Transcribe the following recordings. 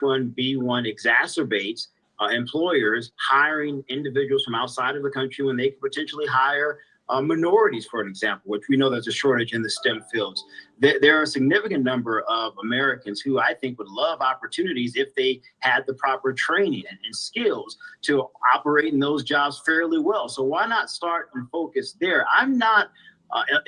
H1B1 exacerbates employers hiring individuals from outside of the country when they could potentially hire minorities, for an example, which we know there's a shortage in the STEM fields. There are a significant number of Americans who I think would love opportunities if they had the proper training and skills to operate in those jobs fairly well. So why not start and focus there? I'm not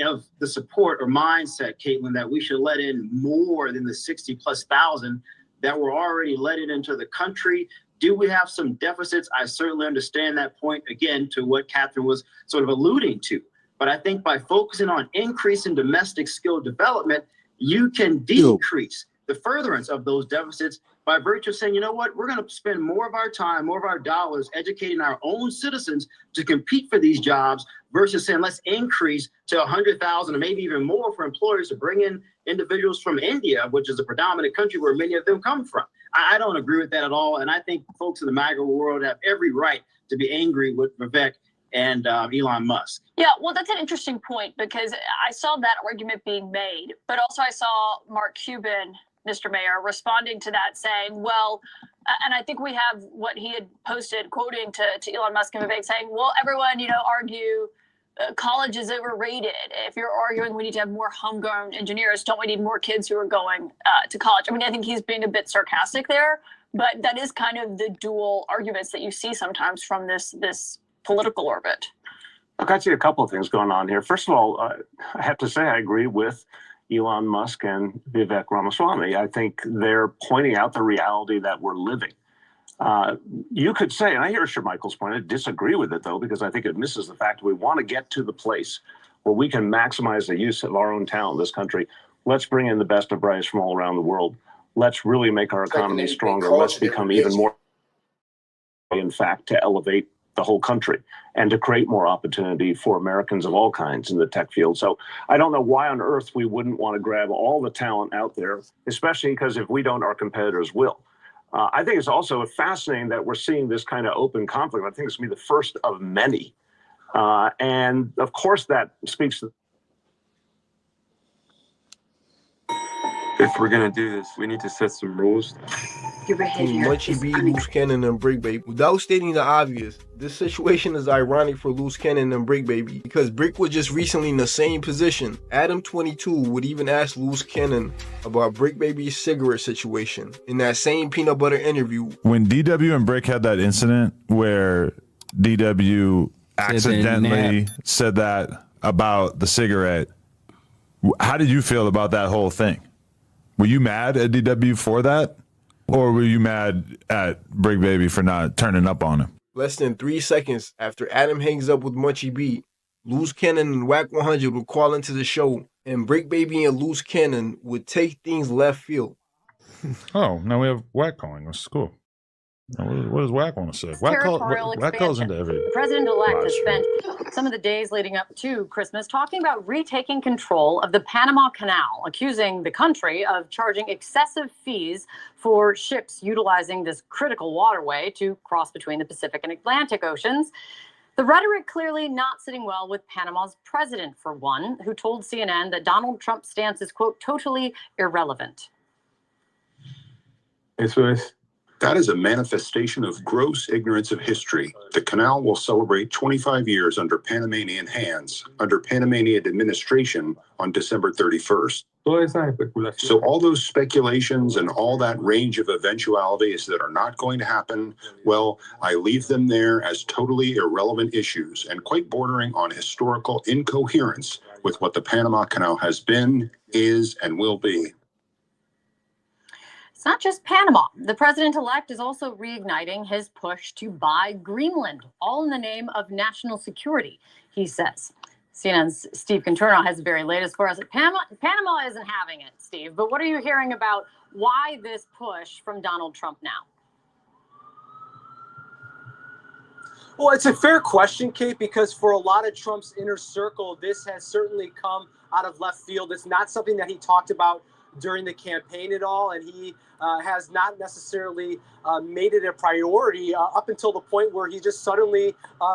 of the support or mindset, Caitlin, that we should let in more than the 60,000+ that were already let into the country. Do we have some deficits? I certainly understand that point, again, to what Catherine was sort of alluding to. But I think by focusing on increasing domestic skill development, you can decrease the furtherance of those deficits by virtue of saying, you know what, we're going to spend more of our time, more of our dollars educating our own citizens to compete for these jobs versus saying, let's increase to 100,000 or maybe even more for employers to bring in individuals from India, which is a predominant country where many of them come from. I don't agree with that at all. And I think folks in the MAGA world have every right to be angry with Vivek and Elon Musk. Yeah, well, that's an interesting point because I saw that argument being made, but also I saw Mark Cuban, Mr. Mayor, responding to that saying, well, and I think we have what he had posted, quoting to Elon Musk and Vivek saying, well, everyone, argue college is overrated. If you're arguing we need to have more homegrown engineers, don't we need more kids who are going to college? I mean, I think he's being a bit sarcastic there, but that is kind of the dual arguments that you see sometimes from this political orbit. Look, I see a couple of things going on here. First of all, I have to say I agree with Elon Musk and Vivek Ramaswamy. I think they're pointing out the reality that we're living. You could say, and I hear Shermichael's point, I disagree with it, though, because I think it misses the fact we want to get to the place where we can maximize the use of our own talent in this country. Let's bring in the best and brightest from all around the world. Let's really make our economy stronger. Let's become even more, in fact, to elevate the whole country and to create more opportunity for Americans of all kinds in the tech field. So I don't know why on earth we wouldn't want to grab all the talent out there, especially because if we don't, our competitors will. I think it's also fascinating that we're seeing this kind of open conflict. I think it's going to be the first of many. And of course, that speaks to. If we're going to do this, we need to set some rules. Your behavior Munchie B, Loose Cannon, and Brick Baby. Without stating the obvious, this situation is ironic for Loose Cannon and Brick Baby because Brick was just recently in the same position. Adam22 would even ask Loose Cannon about Brick Baby's cigarette situation in that same peanut butter interview. When DW and Brick had that incident where DW accidentally said that about the cigarette, how did you feel about that whole thing? Were you mad at DW for that? Or were you mad at Brick Baby for not turning up on him? Less than 3 seconds after Adam hangs up with Munchie B, Loose Cannon and Wack 100 would call into the show, and Brick Baby and Loose Cannon would take things left field. Oh, now we have Wack calling. That's cool. What does Wack want to say? Wack calls into every. The president-elect has spent some of the days leading up to Christmas talking about retaking control of the Panama Canal, accusing the country of charging excessive fees for ships utilizing this critical waterway to cross between the Pacific and Atlantic Oceans. The rhetoric clearly not sitting well with Panama's president, for one, who told CNN that Donald Trump's stance is, quote, totally irrelevant. That is a manifestation of gross ignorance of history. The canal will celebrate 25 years under Panamanian hands, under Panamanian administration on December 31st. So all those speculations and all that range of eventualities that are not going to happen, well, I leave them there as totally irrelevant issues and quite bordering on historical incoherence with what the Panama Canal has been, is, and will be. It's not just Panama. The president-elect is also reigniting his push to buy Greenland, all in the name of national security, he says. CNN's Steve Conturno has the very latest for us. Panama isn't having it, Steve, but what are you hearing about why this push from Donald Trump now? Well, it's a fair question, Kate, because for a lot of Trump's inner circle, this has certainly come out of left field. It's not something that he talked about during the campaign at all, and he has not necessarily made it a priority up until the point where he just suddenly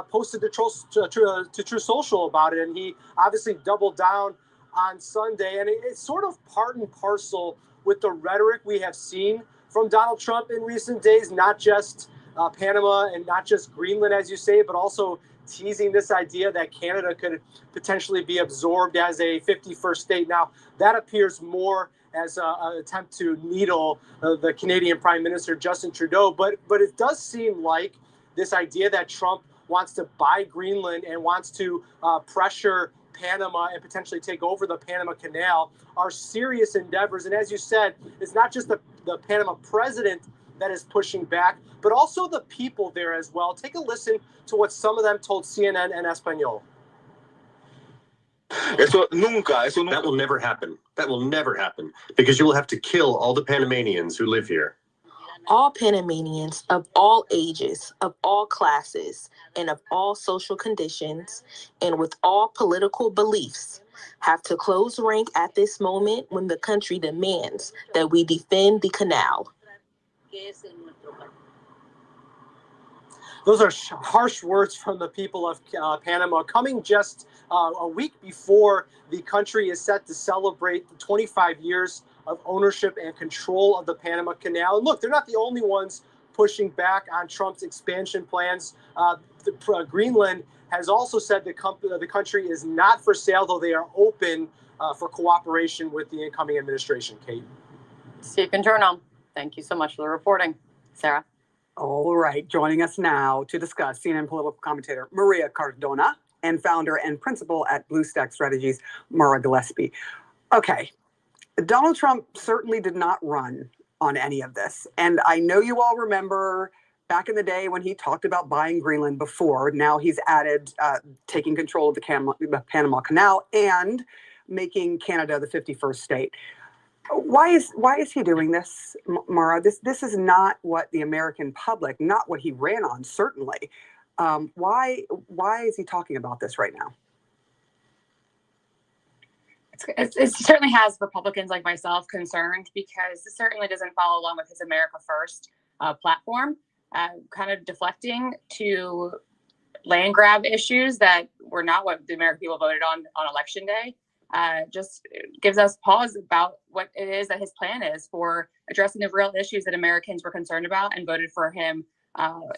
posted to Truth Social about it, and he obviously doubled down on Sunday, and it's sort of part and parcel with the rhetoric we have seen from Donald Trump in recent days, not just Panama and not just Greenland, as you say, but also teasing this idea that Canada could potentially be absorbed as a 51st state. Now, that appears more as an attempt to needle the Canadian Prime Minister, Justin Trudeau. But it does seem like this idea that Trump wants to buy Greenland and wants to pressure Panama and potentially take over the Panama Canal are serious endeavors. And as you said, it's not just the Panama president that is pushing back, but also the people there as well. Take a listen to what some of them told CNN en Español. That will never happen. That will never happen because you will have to kill all the Panamanians who live here. All Panamanians of all ages, of all classes, and of all social conditions, and with all political beliefs, have to close rank at this moment when the country demands that we defend the canal. Those are harsh words from the people of Panama, coming just a week before the country is set to celebrate the 25 years of ownership and control of the Panama Canal. And look, they're not the only ones pushing back on Trump's expansion plans. Greenland has also said the country is not for sale, though they are open for cooperation with the incoming administration. Kate. Stephen Turno, thank you so much for the reporting. Sarah. All right, joining us now to discuss, CNN political commentator Maria Cardona and founder and principal at BlueStack Strategies, Mara Gillespie. Okay, Donald Trump certainly did not run on any of this. And I know you all remember back in the day when he talked about buying Greenland before. Now he's added taking control of the Panama Canal and making Canada the 51st state. Why is he doing this, Mara? This is not what the American public, not what he ran on, certainly. Why is he talking about this right now? It certainly has Republicans like myself concerned because it certainly doesn't follow along with his America First platform, kind of deflecting to land grab issues that were not what the American people voted on Election Day. Just gives us pause about what it is that his plan is for addressing the real issues that Americans were concerned about and voted for him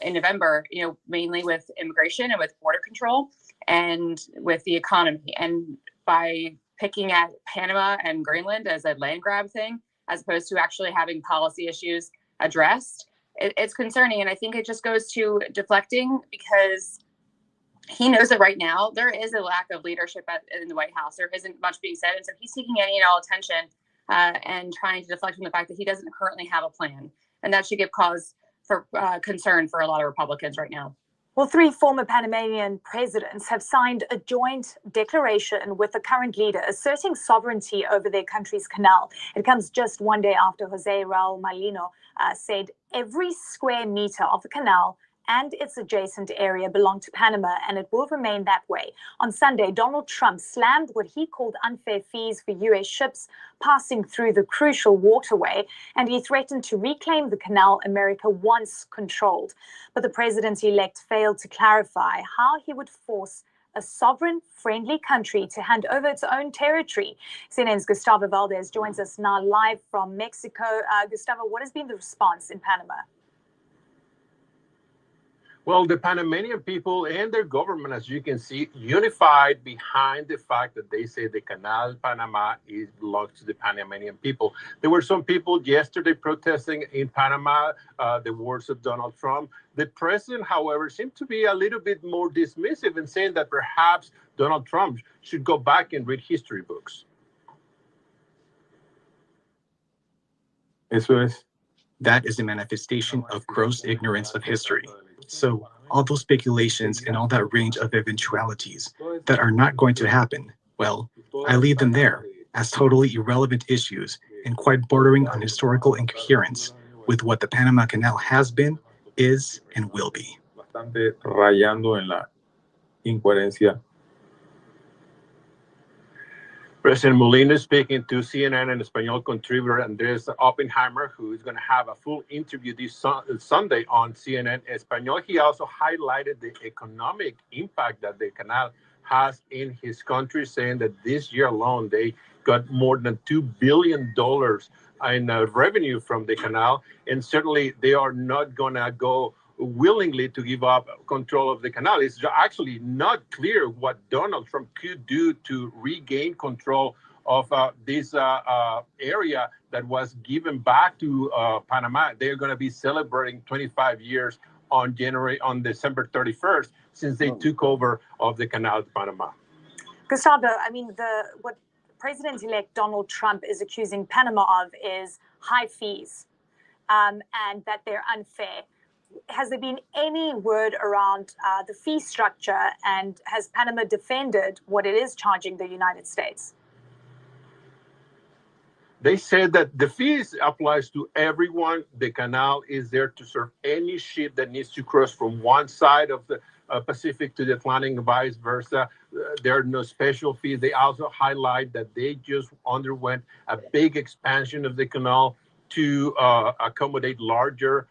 in November, mainly with immigration and with border control and with the economy. And by picking at Panama and Greenland as a land grab thing, as opposed to actually having policy issues addressed, it's concerning. And I think it just goes to deflecting because he knows that right now there is a lack of leadership in the White House. There isn't much being said. And so he's seeking any and all attention and trying to deflect from the fact that he doesn't currently have a plan. And that should give cause for concern for a lot of Republicans right now. Well, 3 former Panamanian presidents have signed a joint declaration with the current leader asserting sovereignty over their country's canal. It comes just one day after Jose Raul Malino said every square meter of the canal and its adjacent area belong to Panama, and it will remain that way. On Sunday, Donald Trump slammed what he called unfair fees for U.S. ships passing through the crucial waterway, and he threatened to reclaim the canal America once controlled. But the president-elect failed to clarify how he would force a sovereign, friendly country to hand over its own territory. CNN's Gustavo Valdez joins us now live from Mexico. Gustavo, what has been the response in Panama? Well, the Panamanian people and their government, as you can see, unified behind the fact that they say the Canal Panama belongs to the Panamanian people. There were some people yesterday protesting in Panama the words of Donald Trump. The president, however, seemed to be a little bit more dismissive in saying that perhaps Donald Trump should go back and read history books. That is a manifestation of gross ignorance of history. So all those speculations and all that range of eventualities that are not going to happen, well, I leave them there as totally irrelevant issues and quite bordering on historical incoherence with what the Panama Canal has been, is, and will be. Rayando en la incoherencia. President Molina speaking to CNN and Espanol contributor Andrés Oppenheimer, who is going to have a full interview this Sunday on CNN Espanol. He also highlighted the economic impact that the canal has in his country, saying that this year alone, they got more than $2 billion revenue from the canal, and certainly they are not going to go willingly to give up control of the canal. It's actually not clear what Donald Trump could do to regain control of this area that was given back to Panama. They're going to be celebrating 25 years on December 31st since they took over of the Canal de Panama. Gustavo, I mean, what President-elect Donald Trump is accusing Panama of is high fees, and that they're unfair. Has there been any word around the fee structure, and has Panama defended what it is charging the United States? They said that the fees applies to everyone. The canal is there to serve any ship that needs to cross from one side of the Pacific to the Atlantic and vice versa. There are no special fees. They also highlight that they just underwent a big expansion of the canal to accommodate larger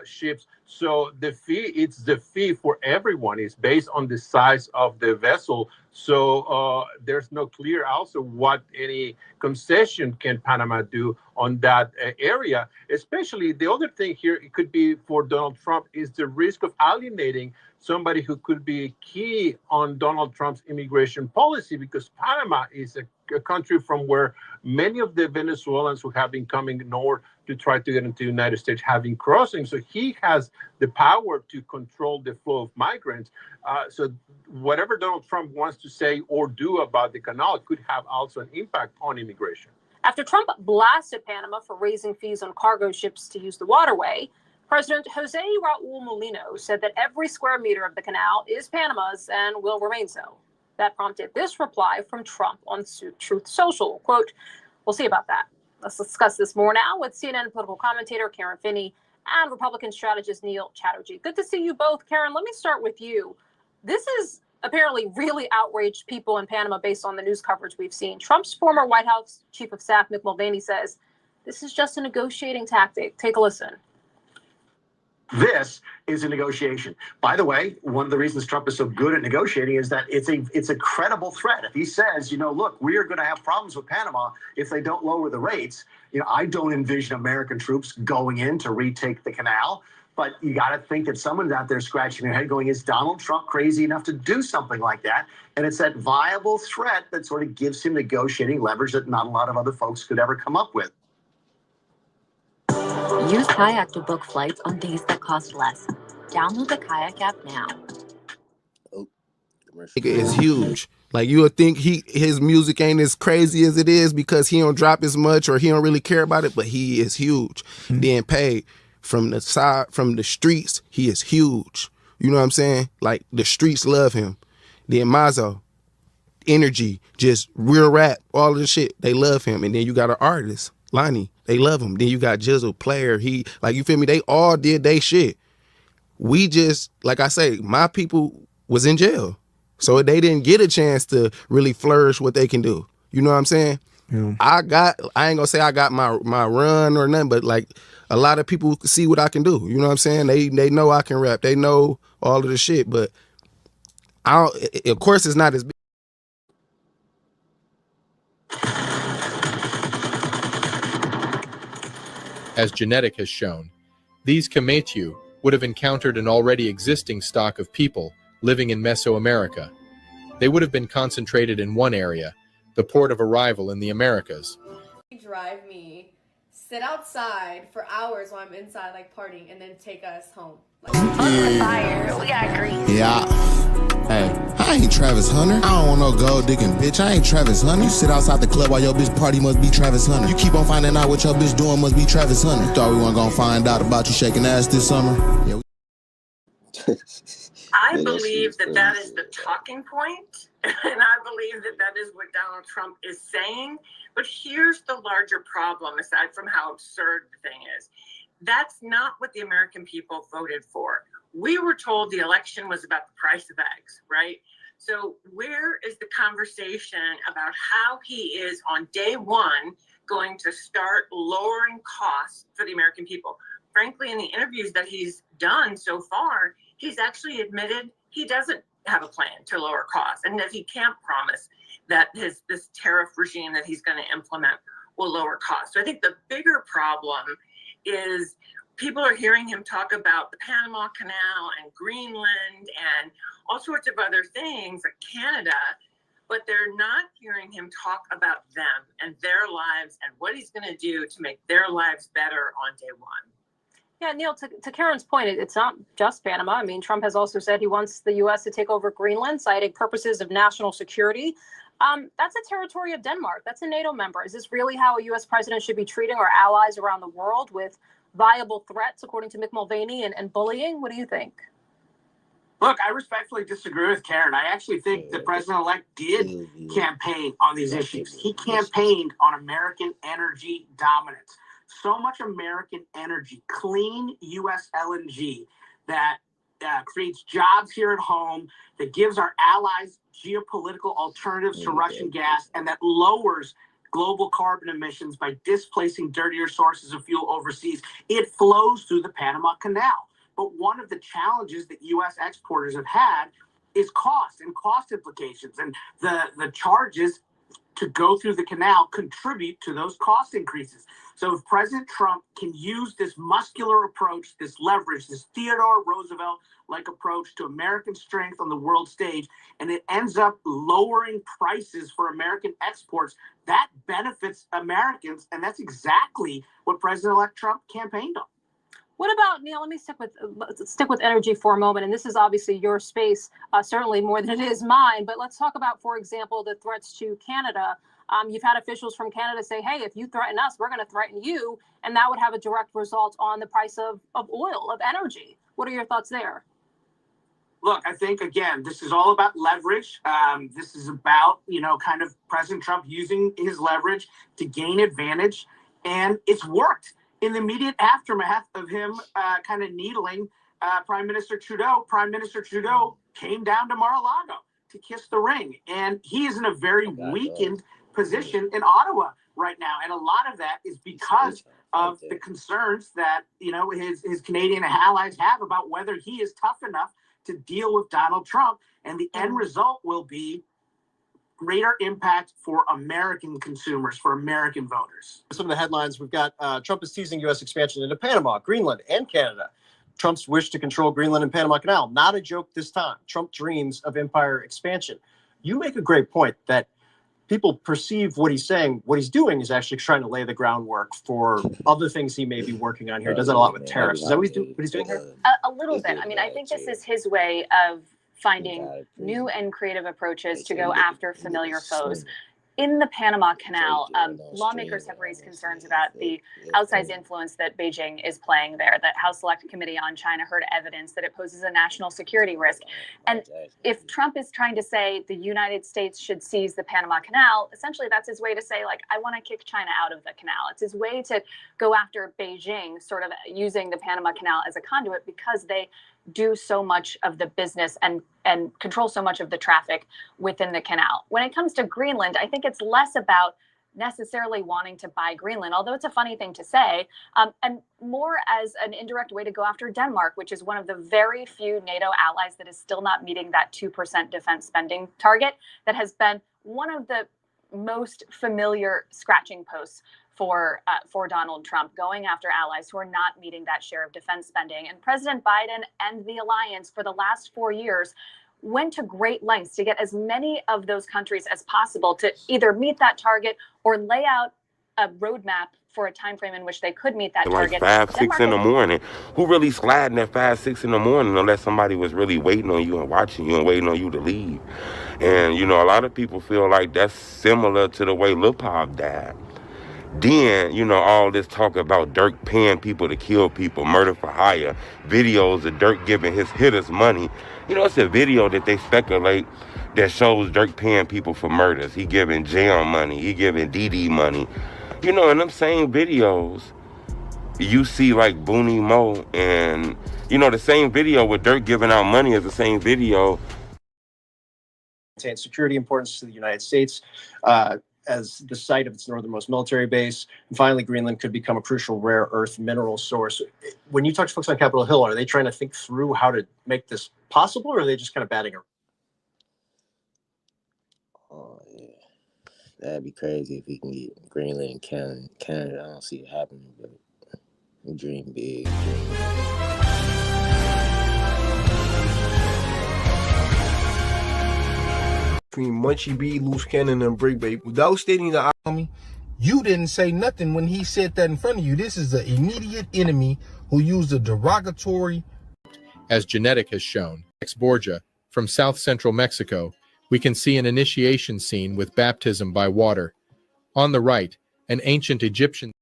ships. So it's the fee for everyone. It's based on the size of the vessel. So there's no clear also what any concession can Panama do on that area. Especially the other thing here, it could be for Donald Trump, is the risk of alienating somebody who could be key on Donald Trump's immigration policy, because Panama is a country from where many of the Venezuelans who have been coming north to try to get into the United States have been crossing. So he has the power to control the flow of migrants. So whatever Donald Trump wants to say or do about the canal could have also an impact on immigration. After Trump blasted Panama for raising fees on cargo ships to use the waterway, President Jose Raul Mulino said that every square meter of the canal is Panama's and will remain so. That prompted this reply from Trump on Truth Social. Quote, "We'll see about that." Let's discuss this more now with CNN political commentator Karen Finney and Republican strategist Neil Chatterjee. Good to see you both. Karen, let me start with you. This is apparently really outraged people in Panama based on the news coverage we've seen. Trump's former White House Chief of Staff, Mick Mulvaney, says this is just a negotiating tactic. Take a listen. This is a negotiation. By the way, one of the reasons Trump is so good at negotiating is that it's a credible threat. If he says, look, we are going to have problems with Panama if they don't lower the rates. I don't envision American troops going in to retake the canal. But you got to think that someone's out there scratching their head going, is Donald Trump crazy enough to do something like that? And it's that viable threat that sort of gives him negotiating leverage that not a lot of other folks could ever come up with. Use Kayak to book flights on days that cost less. Download the Kayak app now. It's huge. Like, you would think his music ain't as crazy as it is because he don't drop as much or he don't really care about it, but he is huge. Then paid from the side, from the streets, he is huge. You know what I'm saying? Like, the streets love him. Then Mazo, energy, just real rap, all of the shit, they love him. And then you got an artist, Lonnie, they love him. Then you got Jizzle, Player, you feel me? They all did they shit. We just, like I say, my people was in jail. So they didn't get a chance to really flourish what they can do. You know what I'm saying? Yeah. I ain't gonna say I got my run or nothing, but like a lot of people see what I can do. You know what I'm saying? They know I can rap. They know all of the shit, but of course it's not as big. As Genetic has shown, these Kemetu would have encountered an already existing stock of people living in Mesoamerica. They would have been concentrated in one area, the port of arrival in the Americas. Drive me, sit outside for hours while I'm inside partying, and then take us home. Fire. We got grease. Yeah. Hey, I ain't Travis Hunter. I don't want no gold digging bitch. I ain't Travis Hunter. You sit outside the club while your bitch party, must be Travis Hunter. You keep on finding out what your bitch doing, must be Travis Hunter. Thought we weren't gonna find out about you shaking ass this summer? Yeah. I believe that is the talking point, and I believe that is what Donald Trump is saying. But here's the larger problem, aside from how absurd the thing is. That's not what the American people voted for. We were told the election was about the price of eggs, right? So where is the conversation about how he is on day one going to start lowering costs for the American people? Frankly, in the interviews that he's done so far, he's actually admitted he doesn't have a plan to lower costs and that he can't promise that this tariff regime that he's going to implement will lower costs. So I think the bigger problem is people are hearing him talk about the Panama Canal and Greenland and all sorts of other things like Canada, but they're not hearing him talk about them and their lives and what he's going to do to make their lives better on day one. Yeah, Neil, to Karen's point, it's not just Panama. I mean, Trump has also said he wants the U.S. to take over Greenland, citing purposes of national security. That's a territory of Denmark. That's a NATO member. Is this really how a U.S. president should be treating our allies around the world with viable threats, according to Mick Mulvaney, and bullying? What do you think? Look, I respectfully disagree with Karen. I actually think the president-elect did campaign on these issues. He campaigned on American energy dominance. So much American energy, clean U.S. LNG that creates jobs here at home, that gives our allies geopolitical alternatives to Russian gas, and that lowers global carbon emissions by displacing dirtier sources of fuel overseas. It flows through the Panama Canal. But one of the challenges that U.S. exporters have had is cost and cost implications. And the charges to go through the canal contribute to those cost increases. So if President Trump can use this muscular approach, this leverage, this Theodore Roosevelt-like approach to American strength on the world stage, and it ends up lowering prices for American exports, that benefits Americans. And that's exactly what President-elect Trump campaigned on. What about, Neil, let me stick with energy for a moment. And this is obviously your space, certainly more than it is mine. But let's talk about, for example, the threats to Canada. You've had officials from Canada say, hey, if you threaten us, we're going to threaten you. And that would have a direct result on the price of oil, of energy. What are your thoughts there? Look, I think, again, this is all about leverage. This is about, kind of President Trump using his leverage to gain advantage. And it's worked. In the immediate aftermath of him kind of needling Prime Minister Trudeau came down to Mar-a-Lago to kiss the ring. And he is in a very weakened position in Ottawa right now. And a lot of that is because of the concerns that, his Canadian allies have about whether he is tough enough to deal with Donald Trump. And the end result will be greater impact for American consumers, for American voters. Some of the headlines we've got, Trump is teasing U.S. expansion into Panama, Greenland, and Canada. Trump's wish to control Greenland and Panama Canal, not a joke this time. Trump dreams of empire expansion. You make a great point that people perceive what he's saying. What he's doing is actually trying to lay the groundwork for other things he may be working on here. He does that a lot with tariffs. Is that what he's doing here? A little bit. I mean, I think this is his way of finding new and creative approaches to go after familiar foes. In the Panama Canal, lawmakers have raised concerns about the outsized influence that Beijing is playing there. The House Select Committee on China heard evidence that it poses a national security risk. And if Trump is trying to say the United States should seize the Panama Canal, essentially that's his way to say, like, I want to kick China out of the canal. It's his way to go after Beijing, sort of using the Panama Canal as a conduit because they do so much of the business and control so much of the traffic within the canal. When it comes to Greenland, I think it's less about necessarily wanting to buy Greenland, although it's a funny thing to say, and more as an indirect way to go after Denmark, which is one of the very few NATO allies that is still not meeting that 2% defense spending target, that has been one of the most familiar scratching posts for Donald Trump, going after allies who are not meeting that share of defense spending. And President Biden and the alliance for the last 4 years went to great lengths to get as many of those countries as possible to either meet that target or lay out a roadmap for a time frame in which they could meet that target. Like 5, 6 in the morning. Who really sliding at 5, 6 in the morning unless somebody was really waiting on you and watching you and waiting on you to leave? And, a lot of people feel like that's similar to the way Lil Pop died. Then, all this talk about Dirk paying people to kill people, murder for hire, videos of Dirk giving his hitters money. It's a video that they speculate that shows Dirk paying people for murders. He giving jail money. He giving DD money. In them same videos, you see like Booney Mo and, the same video with Dirk giving out money is the same video. Security importance to the United States. As the site of its northernmost military base. And finally, Greenland could become a crucial rare earth mineral source. When you talk to folks on Capitol Hill, are they trying to think through how to make this possible, or are they just kind of batting around? That'd be crazy if he can get Greenland and Canada. I don't see it happening, but dream big. Between Munchie B, Loose Cannon, and Brick Baby. Without stating the army, you didn't say nothing when he said that in front of you. This is the immediate enemy who used a derogatory. As Genetic has shown, ex Borgia, from south central Mexico, we can see an initiation scene with baptism by water. On the right, an ancient Egyptian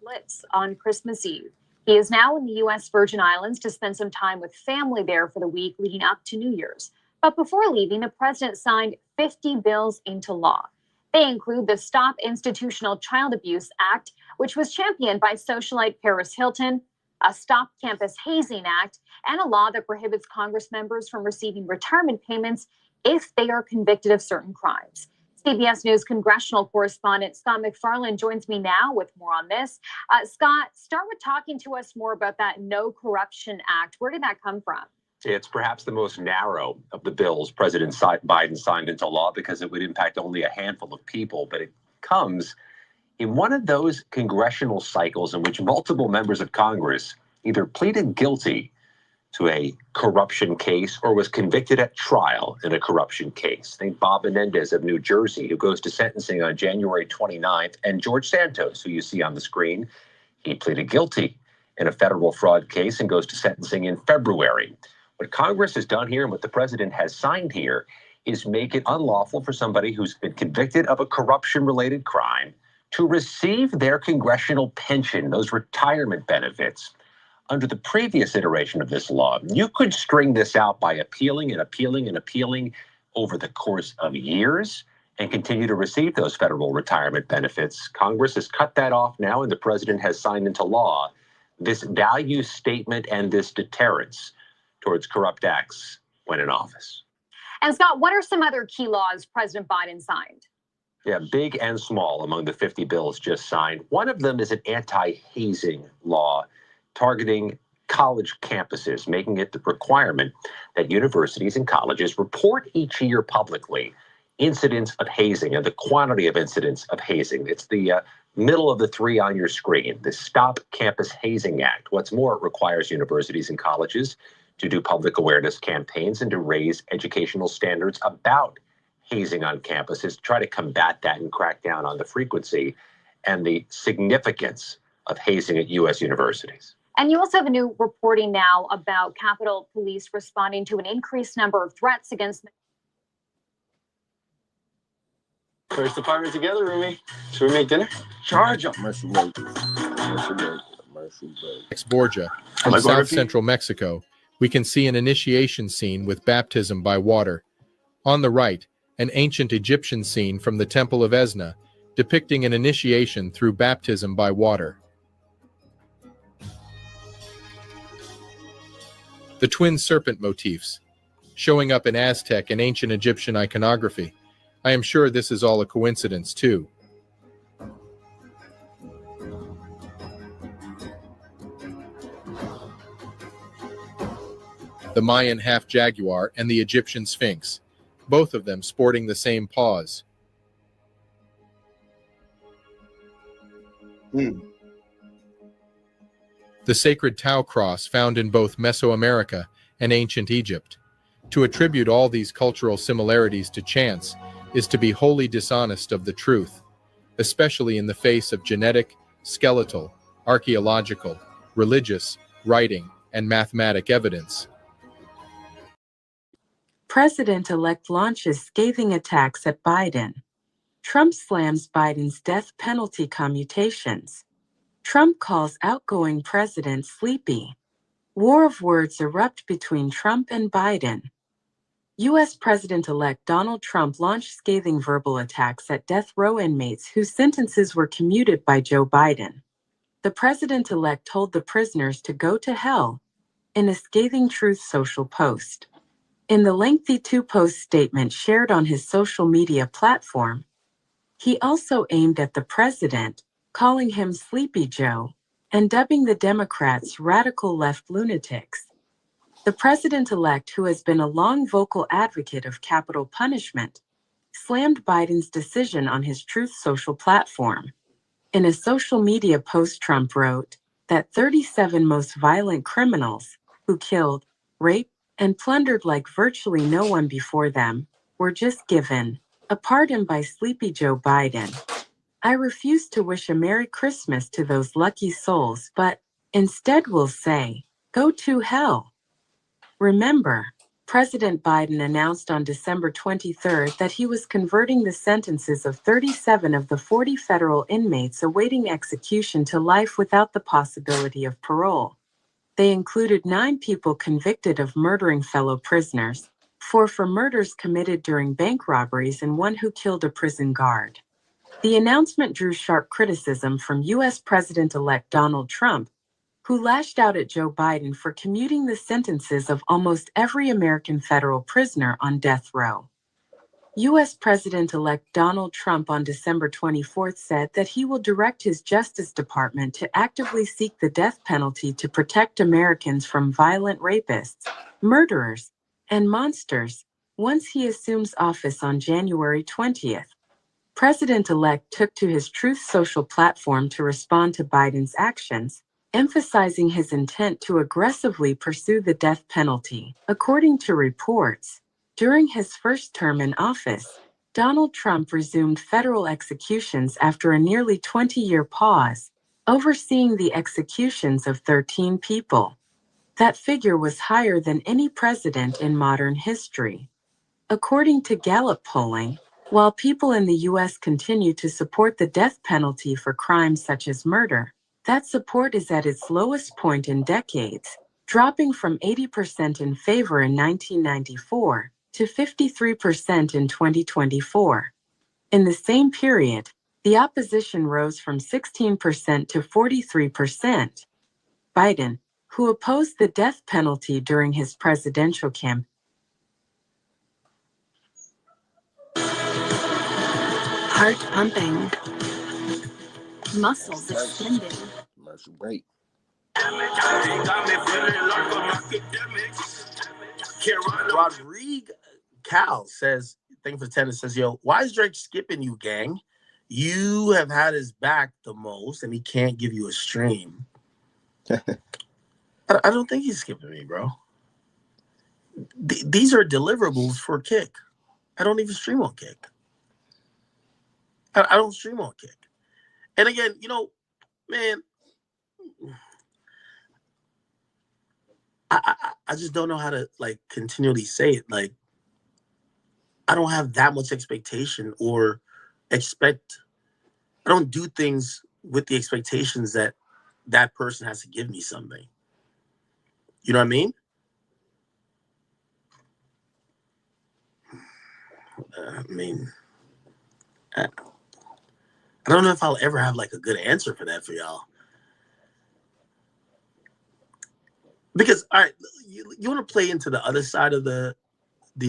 Blitz on Christmas Eve. He is now in the U.S. Virgin Islands to spend some time with family there for the week leading up to New Year's. But before leaving, the president signed 50 bills into law. They include the Stop Institutional Child Abuse Act, which was championed by socialite Paris Hilton, a Stop Campus Hazing Act, and a law that prohibits Congress members from receiving retirement payments if they are convicted of certain crimes. CBS News congressional correspondent Scott MacFarlane joins me now with more on this. Scott, start with talking to us more about that No Corruption Act. Where did that come from? It's perhaps the most narrow of the bills President Biden signed into law because it would impact only a handful of people, but it comes in one of those congressional cycles in which multiple members of Congress either pleaded guilty to a corruption case or was convicted at trial in a corruption case. Think Bob Menendez of New Jersey, who goes to sentencing on January 29th, and George Santos, who you see on the screen. He pleaded guilty in a federal fraud case and goes to sentencing in February. What Congress has done here and what the president has signed here is make it unlawful for somebody who's been convicted of a corruption-related crime to receive their congressional pension, those retirement benefits. Under the previous iteration of this law, you could string this out by appealing and appealing and appealing over the course of years and continue to receive those federal retirement benefits. Congress has cut that off now, and the president has signed into law this value statement and this deterrence towards corrupt acts when in office. And Scott, what are some other key laws President Biden signed? Yeah, big and small among the 50 bills just signed. One of them is an anti-hazing law targeting college campuses, making it the requirement that universities and colleges report each year publicly incidents of hazing and the quantity of incidents of hazing. It's the middle of the three on your screen, the Stop Campus Hazing Act. What's more, it requires universities and colleges to do public awareness campaigns and to raise educational standards about hazing on campuses, to try to combat that and crack down on the frequency and the significance of hazing at U.S. universities. And you also have a new reporting now about Capitol Police responding to an increased number of threats against. Where's the partner together, Rumi? Should we make dinner? Charge them. Ex Borgia, from south central Mexico, we can see an initiation scene with baptism by water. On the right, an ancient Egyptian scene from the Temple of Esna, depicting an initiation through baptism by water. The twin serpent motifs, showing up in Aztec and ancient Egyptian iconography. I am sure this is all a coincidence, too. The Mayan half-jaguar and the Egyptian sphinx, both of them sporting the same paws. The sacred Tau cross found in both Mesoamerica and ancient Egypt. To attribute all these cultural similarities to chance is to be wholly dishonest of the truth, especially in the face of genetic, skeletal, archaeological, religious, writing, and mathematic evidence. President-elect launches scathing attacks at Biden. Trump slams Biden's death penalty commutations. Trump calls outgoing president sleepy. War of words erupt between Trump and Biden. U.S. President-elect Donald Trump launched scathing verbal attacks at death row inmates whose sentences were commuted by Joe Biden. The president-elect told the prisoners to go to hell in a scathing Truth Social post. In the lengthy two-post statement shared on his social media platform, he also aimed at the president, calling him Sleepy Joe and dubbing the Democrats radical left lunatics. The president-elect, who has been a long vocal advocate of capital punishment, slammed Biden's decision on his Truth Social platform. In a social media post, Trump wrote that 37 most violent criminals who killed, raped, and plundered like virtually no one before them were just given a pardon by Sleepy Joe Biden. I refuse to wish a Merry Christmas to those lucky souls, but instead will say, go to hell. Remember, President Biden announced on December 23 that he was converting the sentences of 37 of the 40 federal inmates awaiting execution to life without the possibility of parole. They included 9 people convicted of murdering fellow prisoners, 4 for murders committed during bank robberies, and 1 who killed a prison guard. The announcement drew sharp criticism from U.S. President-elect Donald Trump, who lashed out at Joe Biden for commuting the sentences of almost every American federal prisoner on death row. U.S. President-elect Donald Trump on December 24 said that he will direct his Justice Department to actively seek the death penalty to protect Americans from violent rapists, murderers, and monsters once he assumes office on January 20th. President-elect took to his Truth Social platform to respond to Biden's actions, emphasizing his intent to aggressively pursue the death penalty. According to reports, during his first term in office, Donald Trump resumed federal executions after a nearly 20-year pause, overseeing the executions of 13 people. That figure was higher than any president in modern history. According to Gallup polling, while people in the U.S. continue to support the death penalty for crimes such as murder, that support is at its lowest point in decades, dropping from 80% in favor in 1994 to 53% in 2024. In the same period, the opposition rose from 16% to 43%. Biden, who opposed the death penalty during his presidential campaign, Heart pumping. Muscles extended. Commercial break. Rodrigue Cal says, thank you for the tennis, says, yo, why is Drake skipping you, gang? You have had his back the most, and he can't give you a stream. I don't think he's skipping me, bro. These are deliverables for Kick. I don't even stream on Kick. I don't stream on Kick. And again, you know, man, I just don't know how to, like, continually say it. Like, I don't have that much expectation or I don't do things with the expectations that that person has to give me something. You know what I mean? I don't know if I'll ever have like a good answer for that for y'all. Because, all right, you want to play into the other side of you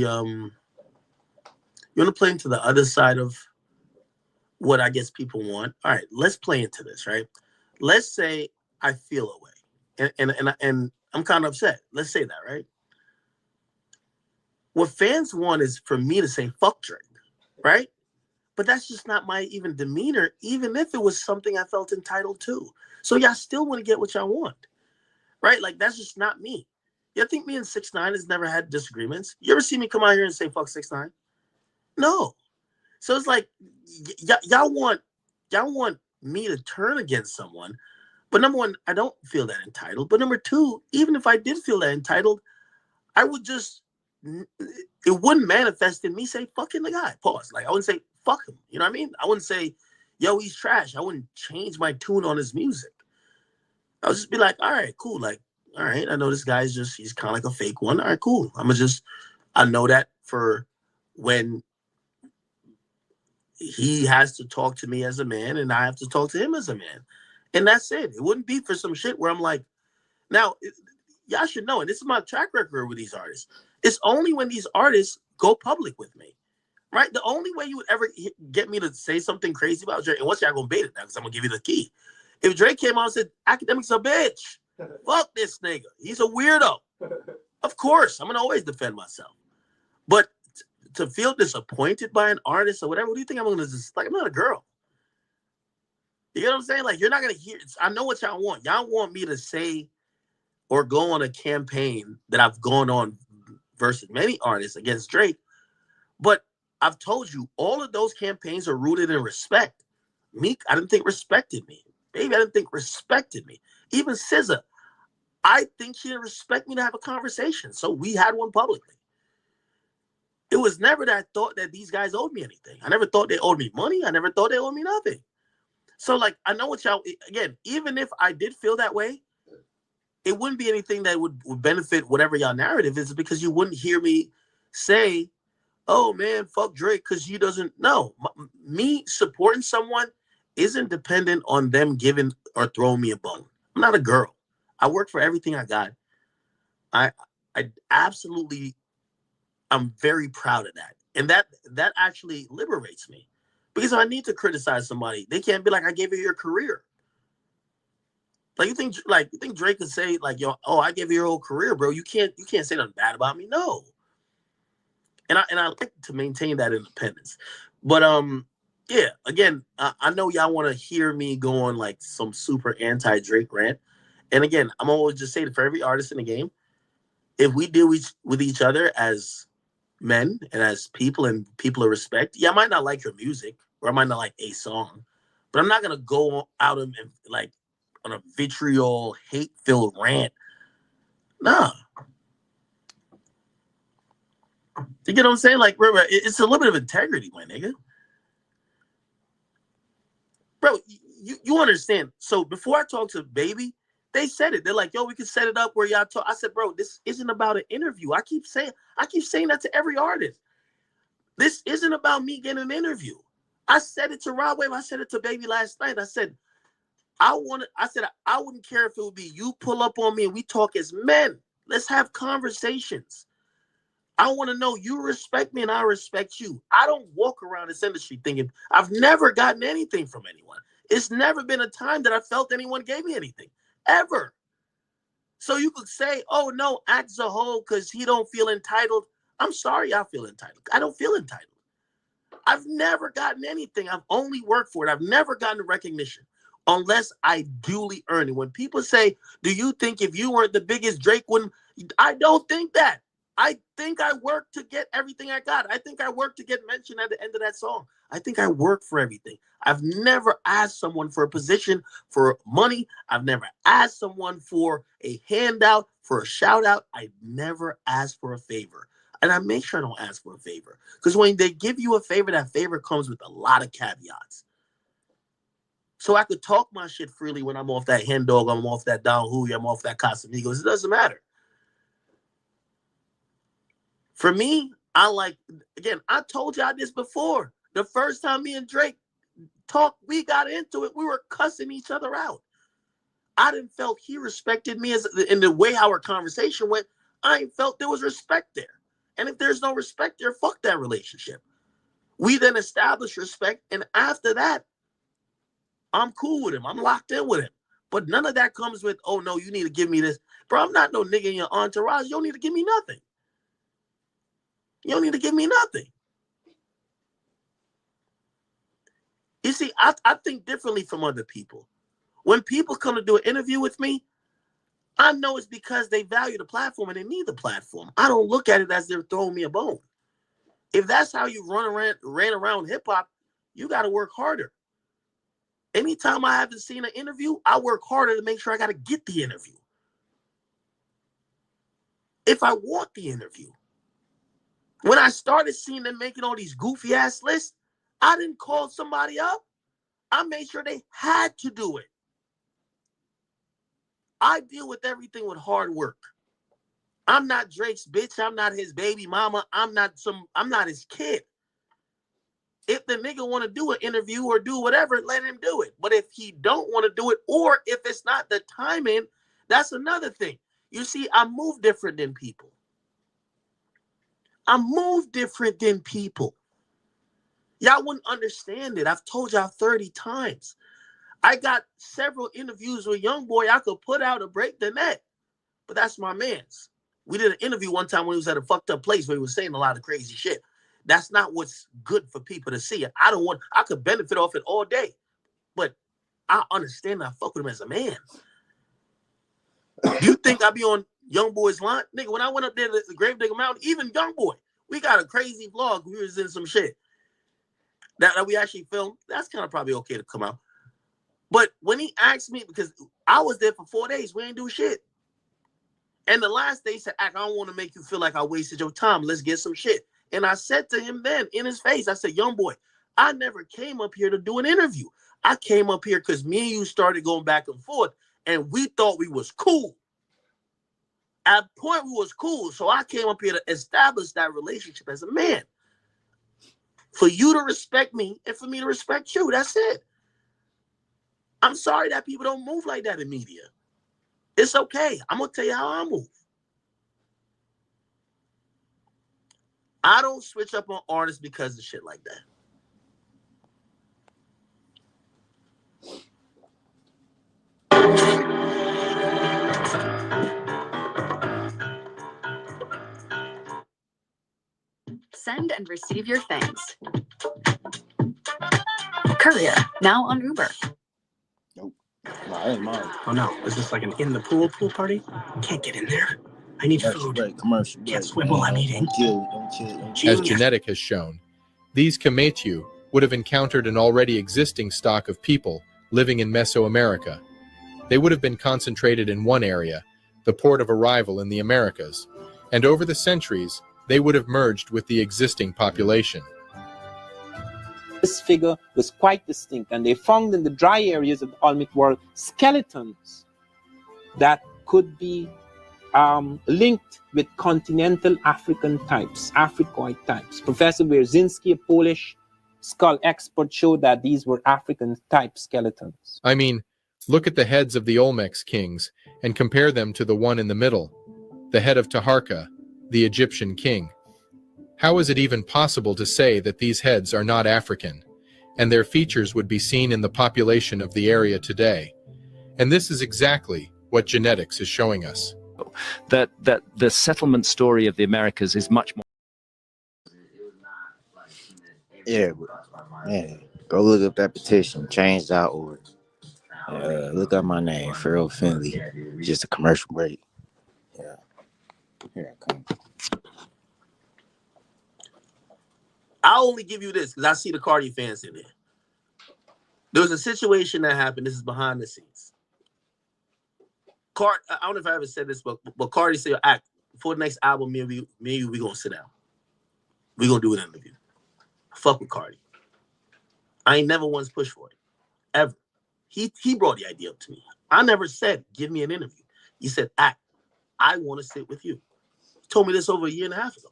want to play into the other side of what I guess people want. All right, let's play into this, right? Let's say I feel a way and I'm kind of upset. Let's say that, right? What fans want is for me to say fuck Drake, right? But that's just not my even demeanor, even if it was something I felt entitled to. So y'all still want to get what y'all want, right? Like, that's just not me. You think me and 6ix9ine has never had disagreements? You ever see me come out here and say fuck 6ix9ine? No. So it's like y'all want me to turn against someone. But number one, I don't feel that entitled. But number two, even if I did feel that entitled, I would just, it wouldn't manifest in me say fucking the guy. Pause. Like, I wouldn't say fuck him. You know what I mean? I wouldn't say, yo, he's trash. I wouldn't change my tune on his music. I would just be like, all right, cool. Like, all right, I know this guy's he's kind of like a fake one. All right, cool. I know that for when he has to talk to me as a man and I have to talk to him as a man. And that's it. It wouldn't be for some shit where I'm like, now, y'all should know, and this is my track record with these artists. It's only when these artists go public with me, right? The only way you would ever get me to say something crazy about Drake, and once y'all gonna bait it now, because I'm gonna give you the key. If Drake came out and said, Academic's a bitch, fuck this nigga, he's a weirdo. Of course, I'm gonna always defend myself. But to feel disappointed by an artist or whatever, what do you think I'm going to just, like, I'm not a girl. You know what I'm saying? Like, you're not going to hear, I know what y'all want. Y'all want me to say or go on a campaign that I've gone on versus many artists against Drake. But I've told you, all of those campaigns are rooted in respect. Meek, I didn't think respected me. Baby, I didn't think respected me. Even SZA, I think she didn't respect me to have a conversation. So we had one publicly. It was never that I thought that these guys owed me anything. I never thought they owed me money. I never thought they owed me nothing. So, like, I know what y'all, again, even if I did feel that way, it wouldn't be anything that would benefit whatever y'all narrative is, because you wouldn't hear me say, oh, man, fuck Drake because he doesn't know. Me supporting someone isn't dependent on them giving or throwing me a bone. I'm not a girl. I work for everything I got. I absolutely, I'm very proud of that. And that actually liberates me. Because if I need to criticize somebody, they can't be like, I gave you your career. Like, you think Drake could say, like, yo, oh, I gave you your whole career, bro. You can't say nothing bad about me. No. And I like to maintain that independence. But yeah, again, I know y'all want to hear me go on like some super anti-Drake rant. And again, I'm always just saying, for every artist in the game, if we deal with each other as men and as people and people of respect, yeah, I might not like your music or I might not like a song, but I'm not gonna go out and like on a vitriol, hate-filled rant. Nah. You get what I'm saying? Like, bro, it's a little bit of integrity, my nigga. Bro, you understand. So before I talked to Baby, they said it. They're like, yo, we can set it up where y'all talk. I said, bro, this isn't about an interview. I keep saying that to every artist. This isn't about me getting an interview. I said it to Rod Wave. I said it to Baby last night. I said I wouldn't care if it would be you pull up on me and we talk as men. Let's have conversations. I want to know you respect me and I respect you. I don't walk around this industry thinking I've never gotten anything from anyone. It's never been a time that I felt anyone gave me anything, ever. So you could say, oh, no, act a hoe because he don't feel entitled. I'm sorry I feel entitled. I don't feel entitled. I've never gotten anything. I've only worked for it. I've never gotten recognition unless I duly earn it. When people say, do you think if you weren't the biggest, Drake wouldn't? I don't think that. I think I worked to get everything I got. I think I worked to get mentioned at the end of that song. I think I worked for everything. I've never asked someone for a position, for money. I've never asked someone for a handout, for a shout out. I never asked for a favor. And I make sure I don't ask for a favor. Because when they give you a favor, that favor comes with a lot of caveats. So I could talk my shit freely when I'm off that Hen Dog, I'm off that Don Julio, I'm off that Casamigos. It doesn't matter. For me, I told y'all this before. The first time me and Drake talked, we got into it. We were cussing each other out. I didn't felt he respected me in the way our conversation went. I ain't felt there was respect there. And if there's no respect there, fuck that relationship. We then established respect. And after that, I'm cool with him. I'm locked in with him. But none of that comes with, oh, no, you need to give me this. Bro, I'm not no nigga in your entourage. You don't need to give me nothing. You don't need to give me nothing. You see, I think differently from other people. When people come to do an interview with me, I know it's because they value the platform and they need the platform. I don't look at it as they're throwing me a bone. If that's how you ran around hip-hop, you got to work harder. Anytime I haven't seen an interview, I work harder to make sure I got to get the interview. If I want the interview. When I started seeing them making all these goofy ass lists, I didn't call somebody up. I made sure they had to do it. I deal with everything with hard work. I'm not Drake's bitch. I'm not his baby mama. I'm not his kid. If the nigga want to do an interview or do whatever, let him do it. But if he don't want to do it, or if it's not the timing, that's another thing. You see, I move different than people. I move different than people. Y'all wouldn't understand it. I've told y'all 30 times. I got several interviews with YoungBoy I could put out to break the net. But that's my man's. We did an interview one time when he was at a fucked up place where he was saying a lot of crazy shit. That's not what's good for people to see. I could benefit off it all day, but I understand I fuck with him as a man. Do you think I be on Young Boy's line? Nigga, when I went up there to the Gravedigger Mountain, even Young Boy, we got a crazy vlog. We was in some shit that we actually filmed. That's kind of probably okay to come out. But when he asked me, because I was there for 4 days, we ain't do shit. And the last day he said, I don't want to make you feel like I wasted your time. Let's get some shit. And I said to him then in his face, I said, Young Boy, I never came up here to do an interview. I came up here because me and you started going back and forth, and we thought we was cool. At the point we was cool, so I came up here to establish that relationship as a man. For you to respect me and for me to respect you, that's it. I'm sorry that people don't move like that in media. It's okay. I'm going to tell you how I move. I don't switch up on artists because of shit like that. Send and receive your thanks. Courier, now on Uber. Nope. No, that ain't mine. Oh no, is this like an in the pool party? Can't get in there. I need food. Commercial break. Can't swim while I'm eating. Don't kill. As Genetic has shown, these Kemetu would have encountered an already existing stock of people living in Mesoamerica. They would have been concentrated in one area, the port of arrival in the Americas, and over the centuries, they would have merged with the existing population. This figure was quite distinct, and they found in the dry areas of the Olmec world skeletons that could be linked with continental African types, Africoid types. Professor Wierzyński, a Polish skull expert, showed that these were African type skeletons. I mean, look at the heads of the Olmec kings and compare them to the one in the middle, the head of Taharka, the Egyptian king. How is it even possible to say that these heads are not African, and their features would be seen in the population of the area today? And this is exactly what genetics is showing us. That the settlement story of the Americas is much more. Yeah, man, go look up that petition, change.org. Look up my name, Pharoah Finley. Just a commercial break. Yeah, here I come. I'll only give you this because I see the Cardi fans in there. There was a situation that happened. This is behind the scenes. I don't know if I ever said this, but Cardi said, "Act for the next album. Me and you, we gonna sit down. We gonna do an interview." Fuck with Cardi. I ain't never once pushed for it, ever. He brought the idea up to me. I never said, "Give me an interview." He said, "Act. I want to sit with you." He told me this over a year and a half ago.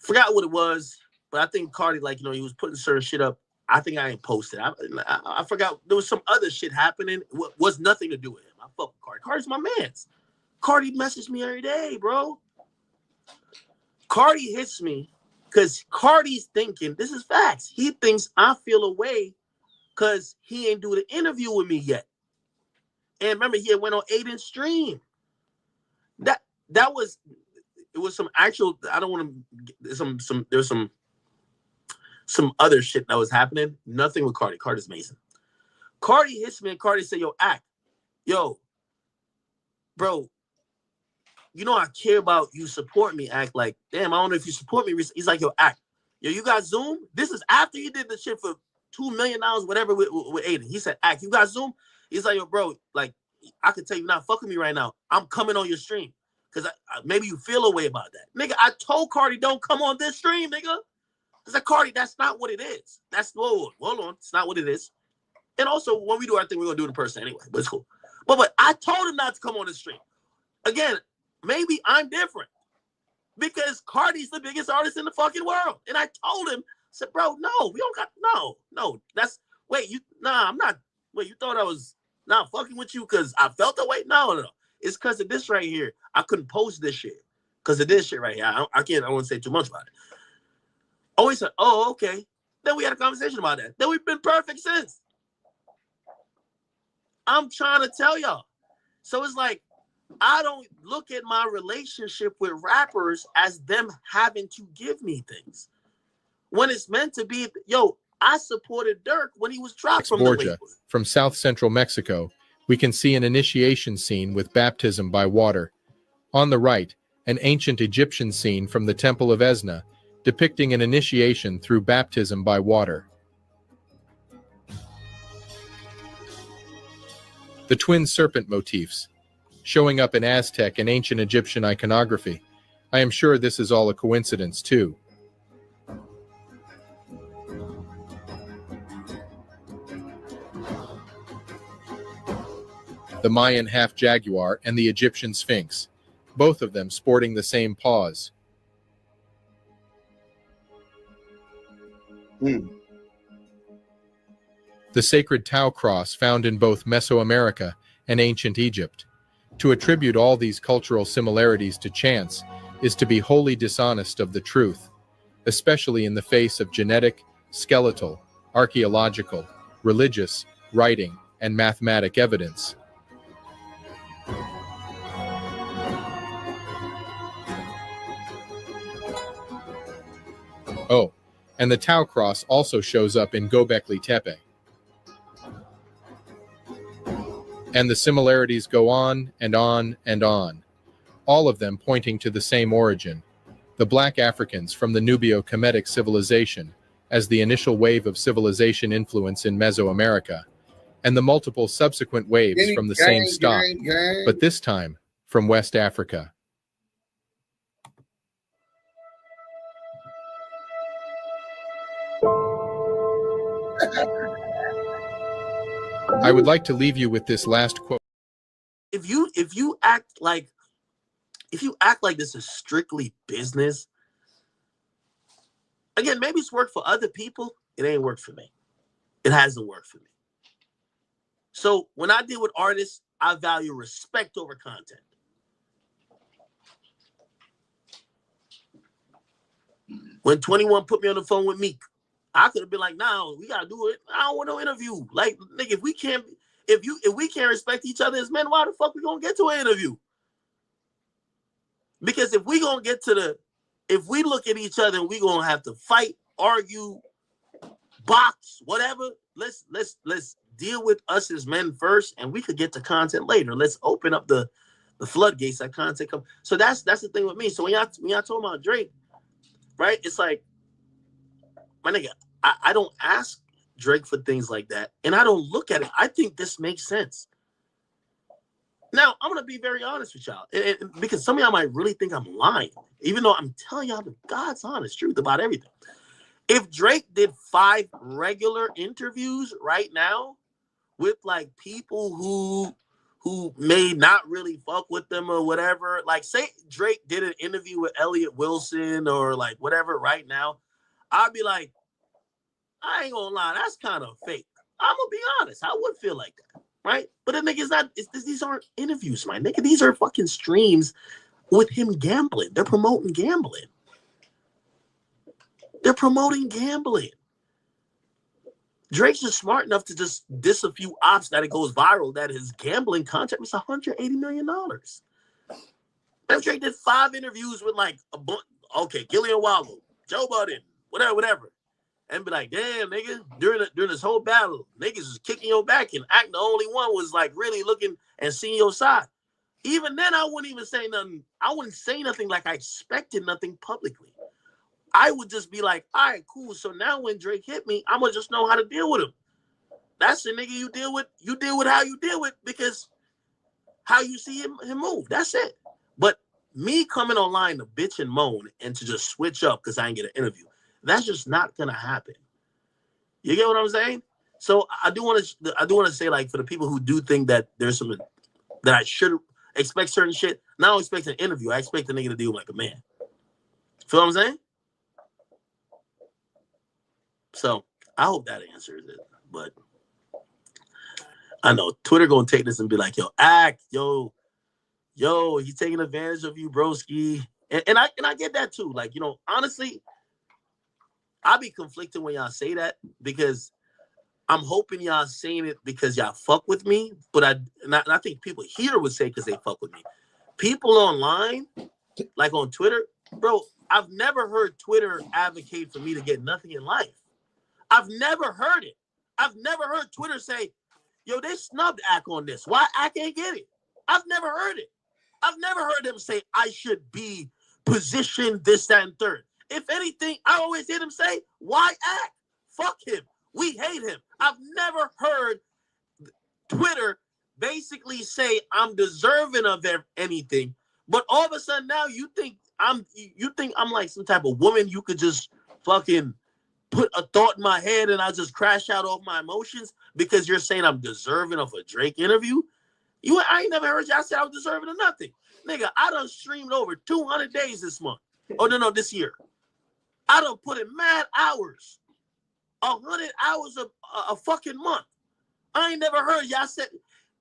Forgot what it was, but I think Cardi, he was putting certain shit up. I think I ain't posted. I forgot. There was some other shit happening. It was nothing to do with him. I fuck with Cardi. Cardi's my mans. Cardi messaged me every day, bro. Cardi hits me because Cardi's thinking, this is facts. He thinks I feel away because he ain't do the interview with me yet. And remember, he had went on Aiden's stream. It was some actual, I don't want to, there's some other shit that was happening. Nothing with Cardi. Cardi's amazing. Cardi hits me and Cardi said, "Yo, Act. Yo, bro, you know I care about you support me, Act. Like, damn, I don't know if you support me." He's like, "Yo, Act. Yo, you got Zoom?" This is after you did the shit for $2 million, whatever, with Aiden. He said, "Act, you got Zoom?" He's like, "Yo, bro, like, I can tell you not fucking me right now. I'm coming on your stream. Because maybe you feel a way about that." Nigga, I told Cardi, don't come on this stream, nigga. I said, Cardi, that's not what it is. Hold on. It's not what it is. And also, when we do our thing, we're going to do it in person anyway. But it's cool. But I told him not to come on this stream. Again, maybe I'm different. Because Cardi's the biggest artist in the fucking world. And I told him, I said, bro, no, we don't got, no. I'm not, you thought I was not fucking with you because I felt that way? No. It's because of this right here. I couldn't post this shit because of this shit right here. I won't say too much about it. Always said, "Oh, okay." Then we had a conversation about that. Then we've been perfect since. I'm trying to tell y'all. So it's like, I don't look at my relationship with rappers as them having to give me things. When it's meant to be, yo, I supported Dirk when he was dropped from the Borgia, label. from South Central Mexico, we can see an initiation scene with baptism by water. On the right, an ancient Egyptian scene from the Temple of Esna, depicting an initiation through baptism by water. The twin serpent motifs, showing up in Aztec and ancient Egyptian iconography. I am sure this is all a coincidence, too. The Mayan half-jaguar and the Egyptian sphinx, both of them sporting the same paws. The sacred Tau cross found in both Mesoamerica and ancient Egypt. To attribute all these cultural similarities to chance is to be wholly dishonest of the truth, especially in the face of genetic, skeletal, archaeological, religious, writing, and mathematic evidence. Oh, and the Tau cross also shows up in Göbekli Tepe. And the similarities go on and on and on, all of them pointing to the same origin, the Black Africans from the Nubio-Kemetic civilization as the initial wave of civilization influence in Mesoamerica, and the multiple subsequent waves from the same stock, but this time from West Africa. I would like to leave you with this last quote. If you act like this is strictly business, again, maybe it's worked for other people. It ain't worked for me. It hasn't worked for me. So when I deal with artists, I value respect over content. When 21 put me on the phone with Meek, I could have been like, "No, we gotta do it. I don't want no interview." Like, nigga, if we can't respect each other as men, why the fuck we gonna get to an interview? Because if we look at each other and we gonna have to fight, argue, box, whatever, let's deal with us as men first, and we could get to content later. Let's open up the floodgates that content come. So that's the thing with me. So when y'all talking about Drake, right? It's like, my nigga, I don't ask Drake for things like that, and I don't look at it. I think this makes sense. Now, I'm going to be very honest with y'all, and because some of y'all might really think I'm lying, even though I'm telling y'all the God's honest truth about everything. If Drake did 5 regular interviews right now with like people who may not really fuck with them or whatever, like say Drake did an interview with Elliott Wilson or like whatever right now, I'd be like, I ain't gonna lie, that's kind of fake. I'm gonna be honest, I would feel like that, right? But the nigga's not. These aren't interviews, my nigga. These are fucking streams with him gambling. They're promoting gambling. They're promoting gambling. Drake's just smart enough to just diss a few ops that it goes viral that his gambling contract was $180 million. If Drake did 5 interviews with like Gillian Wallow, Joe Budden, whatever, and be like, damn, nigga, during this whole battle, niggas was kicking your back and acting the only one was like really looking and seeing your side. Even then, I wouldn't even say nothing. I wouldn't say nothing like I expected nothing publicly. I would just be like, all right, cool. So now when Drake hit me, I'm gonna just know how to deal with him. That's the nigga you deal with. You deal with how you deal with because how you see him move. That's it. But me coming online to bitch and moan and to just switch up because I didn't get an interview, that's just not gonna happen. You get what I'm saying? So I do want to say, like, for the people who do think that there's some that I should expect certain shit, I don't expect an interview. I expect the nigga to deal like a man. Feel what I'm saying? So I hope that answers it. But I know Twitter gonna take this and be like, yo, he's taking advantage of you, broski. And I get that too. Like, you know, honestly, I'll be conflicted when y'all say that because I'm hoping y'all saying it because y'all fuck with me. But I think people here would say because they fuck with me. people online, like on Twitter, bro, I've never heard Twitter advocate for me to get nothing in life. I've never heard it. I've never heard Twitter say, yo, they snubbed Ack on this. Why Ack ain't get it? I've never heard it. I've never heard them say, I should be positioned this, that, and third. If anything, I always hear them say, why Ack? Fuck him. We hate him. I've never heard Twitter basically say I'm deserving of anything. But all of a sudden now you think I'm like some type of woman you could just fucking put a thought in my head and I just crash out off my emotions because you're saying I'm deserving of a Drake interview? I ain't never heard y'all say I was deserving of nothing. Nigga, I done streamed over 200 days this month. Oh, no, this year. I done put in mad hours. 100 hours a fucking month. I ain't never heard y'all say,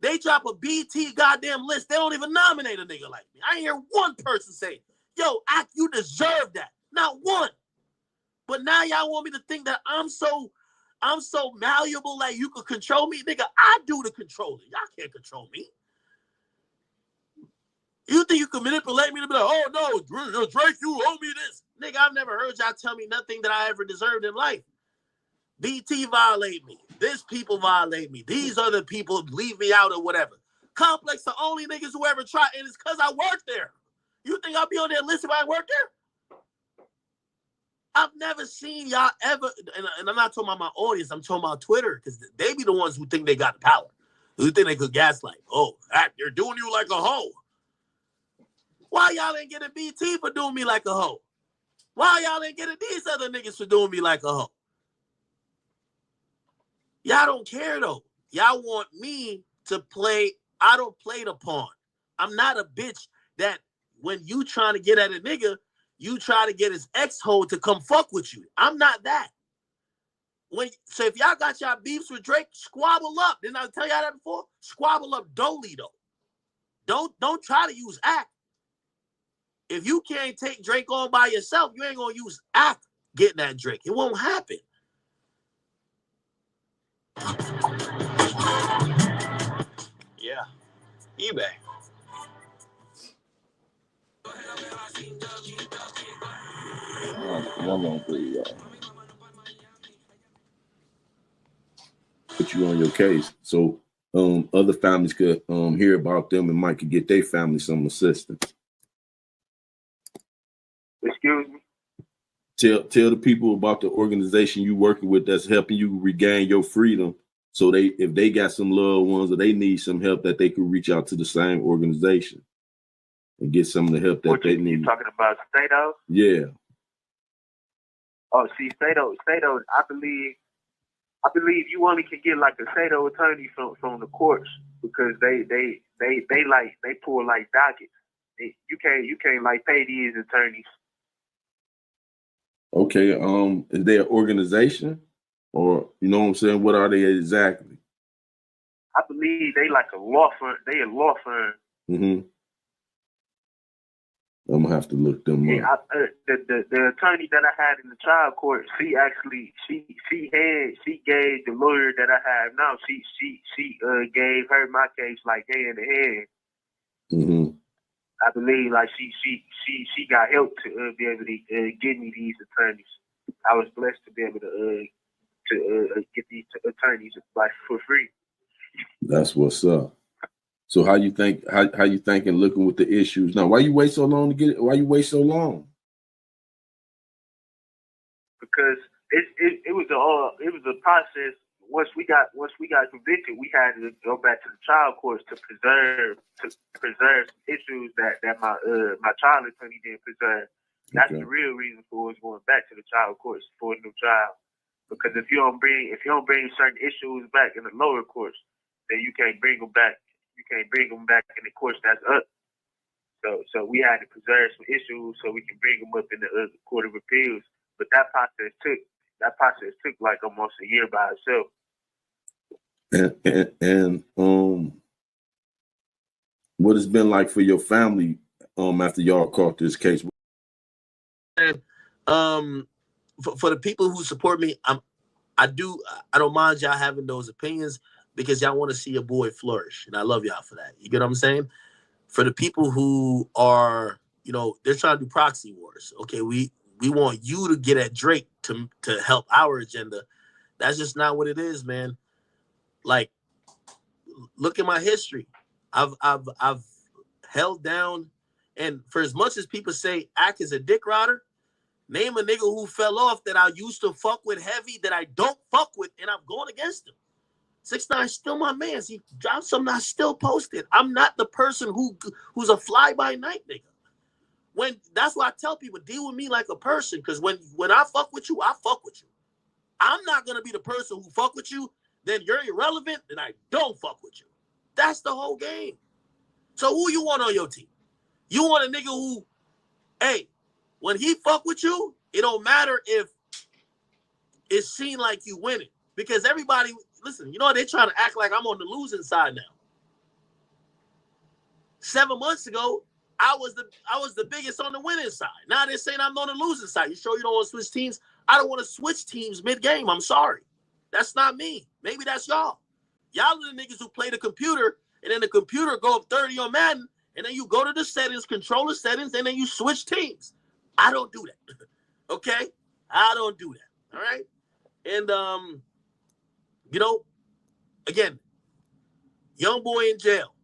they drop a BT goddamn list. They don't even nominate a nigga like me. I ain't hear one person say, yo, Ack, you deserve that. Not one. But now y'all want me to think that I'm so malleable, like you could control me. Nigga, I do the controlling. Y'all can't control me. You think you can manipulate me to be like, oh no, Drake, you owe me this. Nigga, I've never heard y'all tell me nothing that I ever deserved in life. BT violate me. This people violate me. These other people leave me out or whatever. Complex, the only niggas who ever try, and it's because I work there. You think I'll be on that list if I work there? I've never seen y'all ever, and I'm not talking about my audience, I'm talking about Twitter, because they be the ones who think they got the power. Who think they could gaslight. Oh, they're doing you like a hoe. Why y'all ain't getting BT for doing me like a hoe? Why y'all ain't getting these other niggas for doing me like a hoe? Y'all don't care though. Y'all want me to play. I don't play the pawn. I'm not a bitch that when you trying to get at a nigga, you try to get his ex-hoe to come fuck with you. I'm not that. So if y'all got y'all beefs with Drake, squabble up. Didn't I tell y'all that before? Squabble up Dolly though. Don't try to use Ack. If you can't take Drake on by yourself, you ain't gonna use Ack getting at Drake. It won't happen. Yeah. eBay. One more for you, put you on your case, so other families could hear about them and might could get their family some assistance. Excuse me? Tell the people about the organization you working with that's helping you regain your freedom. So if they got some loved ones or they need some help, that they could reach out to the same organization and get some of the help that they need. You talking about Stato? Yeah. Oh, see, Stato, I believe you only can get like a Stato attorney from the courts because they pull like dockets. You can't like pay these attorneys. Okay, is they an organization, or you know what I'm saying? What are they exactly? I believe they like a law firm. They a law firm. Mm-hmm. I'm gonna have to look them up. The attorney that I had in the trial court, she gave the lawyer that I have now. She gave her my case like hand to hand. Mm-hmm. I believe like she got help to be able to give me these attorneys. I was blessed to be able to get these attorneys like for free. That's what's up. So how you think? How you thinking? Looking with the issues now. Why you wait so long to get it? Why you wait so long? Because it was a process. Once we got convicted, we had to go back to the trial courts to preserve some issues that my trial attorney didn't preserve. That's the real reason for us going back to the trial courts for a new trial. Because if you don't bring certain issues back in the lower courts, then you can't bring them back. You can't bring them back in the courts that's up. So we had to preserve some issues so we can bring them up in the Court of Appeals. But that process took like almost a year by itself. And what it's been like for your family after y'all caught this case? And for the people who support me, I don't mind y'all having those opinions because y'all want to see your boy flourish, and I love y'all for that. You get what I'm saying? for the people who are, you know, they're trying to do proxy wars. Okay, we want you to get at Drake to help our agenda. That's just not what it is, man. Like, look at my history. I've held down, and for as much as people say Ack is a dick rider, name a nigga who fell off that I used to fuck with heavy that I don't fuck with, and I'm going against him. 6ix9ine still my man. He dropped something, I still posted. I'm not the person who's a fly-by-night nigga. When that's why I tell people, deal with me like a person, because when I fuck with you, I fuck with you. I'm not gonna be the person who fuck with you, then you're irrelevant, and I don't fuck with you. That's the whole game. So who you want on your team? You want a nigga who, hey, when he fuck with you, it don't matter if it's seen like you winning. Because everybody, listen, you know, they're trying to act like I'm on the losing side now. 7 months ago, I was the biggest on the winning side. Now they're saying I'm on the losing side. You sure you don't want to switch teams? I don't want to switch teams mid-game. I'm sorry. That's not me. Maybe that's y'all. Y'all are the niggas who play the computer, and then the computer go up 30 on Madden, and then you go to the settings, control the settings, and then you switch teams. I don't do that. Okay? I don't do that. All right? And, you know, again, young boy in jail.